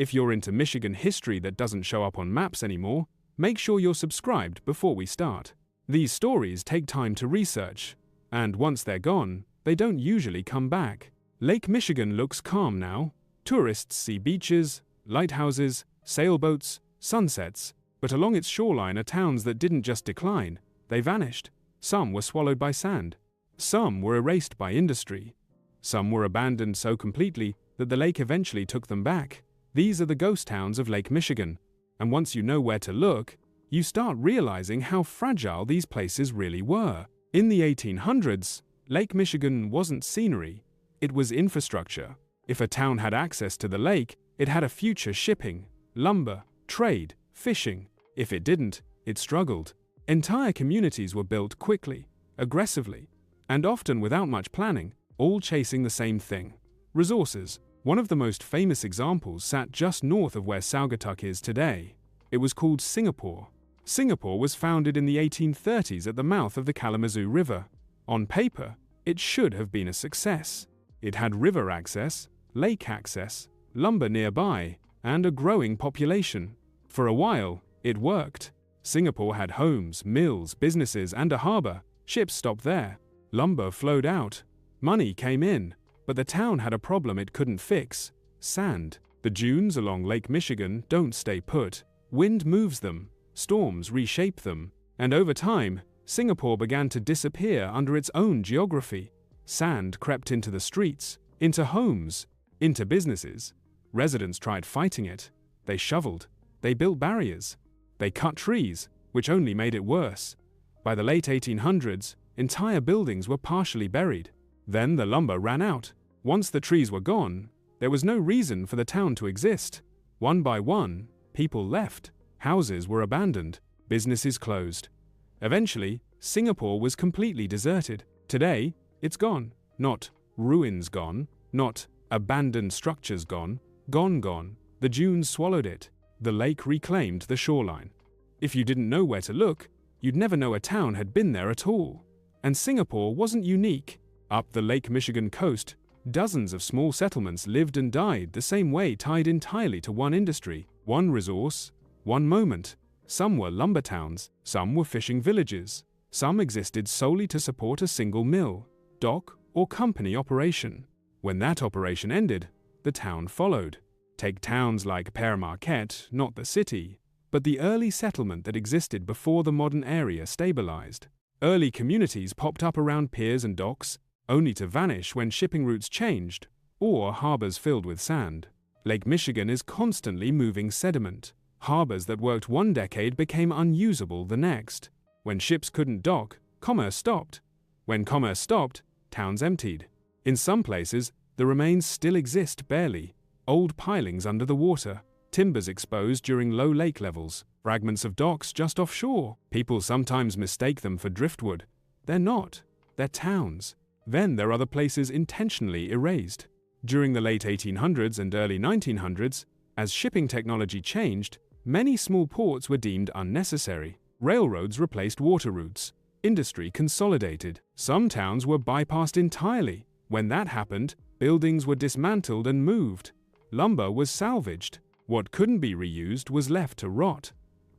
If you're into Michigan history that doesn't show up on maps anymore, make sure you're subscribed before we start. These stories take time to research, and once they're gone, they don't usually come back. Lake Michigan looks calm now. Tourists see beaches, lighthouses, sailboats, sunsets, but along its shoreline are towns that didn't just decline, they vanished. Some were swallowed by sand. Some were erased by industry. Some were abandoned so completely that the lake eventually took them back. These are the ghost towns of Lake Michigan, and once you know where to look, you start realizing how fragile these places really were. In the 1800s, Lake Michigan wasn't scenery, it was infrastructure. If a town had access to the lake, it had a future shipping, lumber, trade, fishing. If it didn't, it struggled. Entire communities were built quickly, aggressively, and often without much planning, all chasing the same thing: resources. One of the most famous examples sat just north of where Saugatuck is today. It was called Singapore. Singapore was founded in the 1830s at the mouth of the Kalamazoo River. On paper, it should have been a success. It had river access, lake access, lumber nearby, and a growing population. For a while, it worked. Singapore had homes, mills, businesses, and a harbor. Ships stopped there. Lumber flowed out. Money came in. But the town had a problem it couldn't fix: sand. The dunes along Lake Michigan don't stay put. Wind moves them, storms reshape them, and over time, Singapore began to disappear under its own geography. Sand crept into the streets, into homes, into businesses. Residents tried fighting it. They shoveled. They built barriers. They cut trees, which only made it worse. By the late 1800s, entire buildings were partially buried. Then the lumber ran out. Once the trees were gone, there was no reason for the town to exist. One by one, people left. Houses were abandoned. Businesses closed. Eventually, Singapore was completely deserted. Today, it's gone. Not ruins gone. Not abandoned structures gone. Gone. The dunes swallowed it. The lake reclaimed the shoreline. If you didn't know where to look, you'd never know a town had been there at all. And Singapore wasn't unique. Up the Lake Michigan coast, dozens of small settlements lived and died the same way, tied entirely to one industry, one resource, one moment. Some were lumber towns, some were fishing villages, some existed solely to support a single mill, dock, or company operation. When that operation ended, the town followed. Take towns like Pere Marquette, not the city, but the early settlement that existed before the modern area stabilized. Early communities popped up around piers and docks, only to vanish when shipping routes changed, or harbors filled with sand. Lake Michigan is constantly moving sediment. Harbors that worked one decade became unusable the next. When ships couldn't dock, commerce stopped. When commerce stopped, towns emptied. In some places, the remains still exist barely. Old pilings under the water, timbers exposed during low lake levels, fragments of docks just offshore. People sometimes mistake them for driftwood. They're not. They're towns. Then there are the places intentionally erased. During the late 1800s and early 1900s, as shipping technology changed, many small ports were deemed unnecessary. Railroads replaced water routes. Industry consolidated. Some towns were bypassed entirely. When that happened, buildings were dismantled and moved. Lumber was salvaged. What couldn't be reused was left to rot.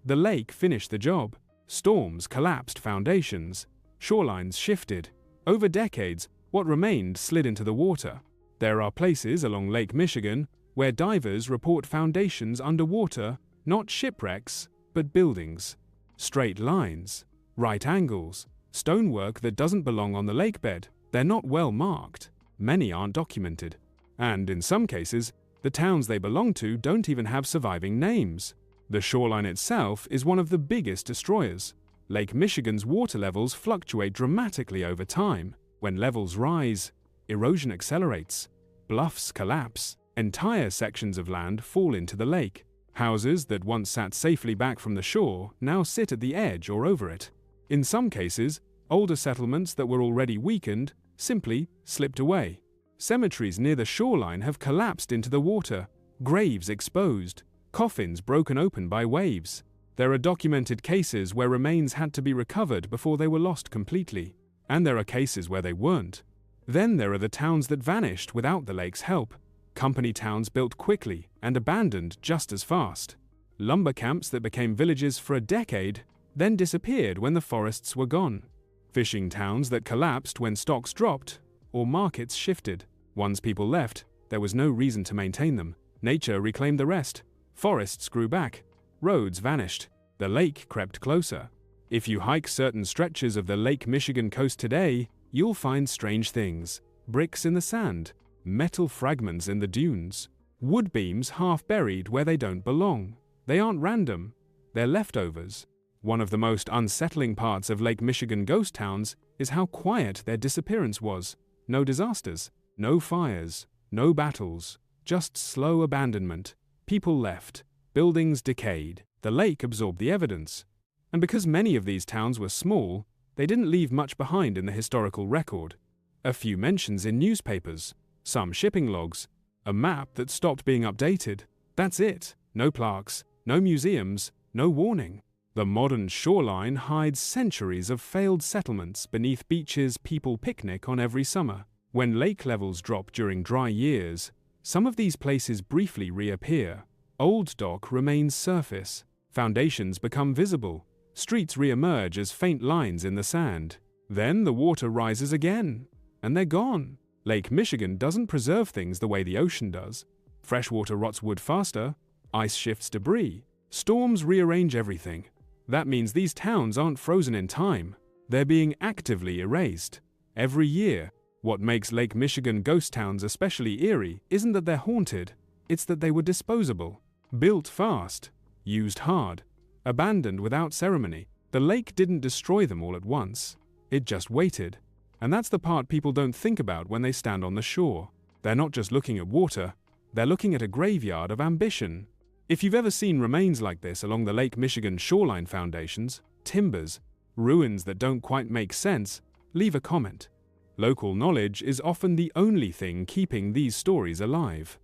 The lake finished the job. Storms collapsed foundations. Shorelines shifted. Over decades, what remained slid into the water. There are places along Lake Michigan where divers report foundations underwater, not shipwrecks, but buildings. Straight lines, right angles, stonework that doesn't belong on the lakebed. They're not well marked. Many aren't documented. And in some cases, the towns they belong to don't even have surviving names. The shoreline itself is one of the biggest destroyers. Lake Michigan's water levels fluctuate dramatically over time. When levels rise, erosion accelerates, bluffs collapse, entire sections of land fall into the lake. Houses that once sat safely back from the shore now sit at the edge or over it. In some cases, older settlements that were already weakened simply slipped away. Cemeteries near the shoreline have collapsed into the water, graves exposed, coffins broken open by waves. There are documented cases where remains had to be recovered before they were lost completely, and there are cases where they weren't. Then there are the towns that vanished without the lake's help. company towns built quickly and abandoned just as fast. Lumber camps that became villages for a decade then disappeared when the forests were gone. Fishing towns that collapsed when stocks dropped or markets shifted. Once people left, there was no reason to maintain them. Nature reclaimed the rest. Forests grew back. Roads vanished. The lake crept closer. If you hike certain stretches of the Lake Michigan coast today, you'll find strange things. Bricks in the sand, metal fragments in the dunes, wood beams half buried where they don't belong. They aren't random, they're leftovers. One of the most unsettling parts of Lake Michigan ghost towns is how quiet their disappearance was. No disasters, no fires, no battles, just slow abandonment. People left, buildings decayed, the lake absorbed the evidence. And because many of these towns were small, they didn't leave much behind in the historical record. A few mentions in newspapers, some shipping logs, a map that stopped being updated. That's it. No plaques, no museums, no warning. The modern shoreline hides centuries of failed settlements beneath beaches people picnic on every summer. When lake levels drop during dry years, some of these places briefly reappear. Old dock remains surface. Foundations become visible. Streets re-emerge as faint lines in the sand. Then the water rises again, and they're gone. Lake Michigan doesn't preserve things the way the ocean does. Freshwater rots wood faster, ice shifts debris, storms rearrange everything. That means these towns aren't frozen in time. They're being actively erased. Every year, what makes Lake Michigan ghost towns especially eerie isn't that they're haunted, it's that they were disposable. Built fast, used hard, abandoned without ceremony. The lake didn't destroy them all at once. It just waited. And that's the part people don't think about when they stand on the shore. They're not just looking at water, they're looking at a graveyard of ambition. If you've ever seen remains like this along the Lake Michigan shoreline foundations, timbers, ruins that don't quite make sense, leave a comment. Local knowledge is often the only thing keeping these stories alive.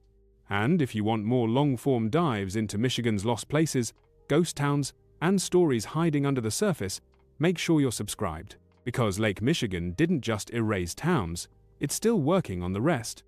And if you want more long-form dives into Michigan's lost places, ghost towns, and stories hiding under the surface, make sure you're subscribed. Because Lake Michigan didn't just erase towns, it's still working on the rest.